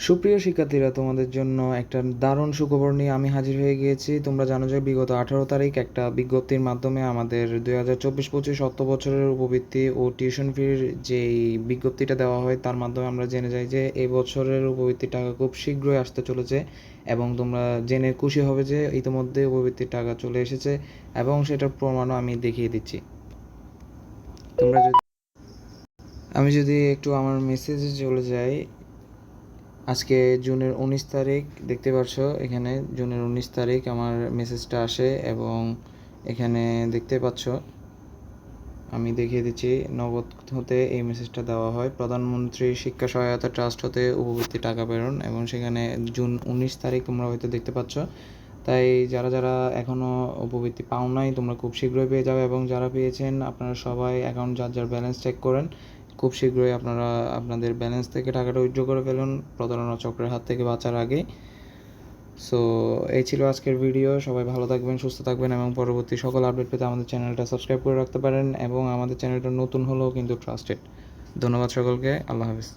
সুপ্রিয় শিক্ষার্থীরা, তোমাদের জন্য একটা দারুণ সুখবর নিয়ে আমি হাজির হয়ে গিয়েছি। তোমরা জানো যে বিগত 18 তারিখ একটা বিজ্ঞপ্তির মাধ্যমে আমাদের 2024-25 অর্থ বছরের উপবৃত্তি ও টিউশন ফির যেই বিজ্ঞপ্তিটা দেওয়া হয় তার মাধ্যমে আমরা জেনে যাই যে এই বছরের উপবৃত্তির টাকা খুব শীঘ্রই আসতে চলেছে। এবং তোমরা জেনে খুশি হবে যে ইতিমধ্যে উপবৃত্তির টাকা চলে এসেছে এবং সেটার প্রমাণও আমি দেখিয়ে দিচ্ছি। আমি যদি একটু আমার মেসেজে চলে যাই, আজকে জুনের 19 তারিখ দেখতে পাচ্ছ, এখানে জুনের 19 তারিখ আমার মেসেজটা আসে এবং এখানে দেখতে পাচ্ছ আমি দেখিয়ে দিচ্ছি নগদ হতে এই মেসেজটা দেওয়া হয়। প্রধানমন্ত্রী শিক্ষা সহায়তা ট্রাস্ট হতে উপবৃত্তি টাকা প্রেরণ, এবং সেখানে জুন 19 তারিখ তোমরা হয়তো দেখতে পাচ্ছ। তাই যারা যারা এখনও উপবৃত্তি পাও নাই তোমরা খুব শীঘ্রই পেয়ে যাবে, এবং যারা পেয়েছেন আপনারা সবাই অ্যাকাউন্ট যার যার ব্যালেন্স চেক করেন। খুব শীঘ্রই আপনারা আপনাদের ব্যালেন্স থেকে টাকাটা উইথড্র করে ফেলুন প্রতারণা চক্রের হাত থেকে বাঁচার আগে। সো এই ছিল আজকের ভিডিও। সবাই ভালো থাকবেন, সুস্থ থাকবেন, এবং পরবর্তী সকল আপডেট পেতে আমাদের চ্যানেলটা সাবস্ক্রাইব করে রাখতে পারেন, এবং আমাদের চ্যানেলটা নতুন হলেও কিন্তু ট্রাস্টেড। ধন্যবাদ সকলকে। আল্লাহ হাফিজ।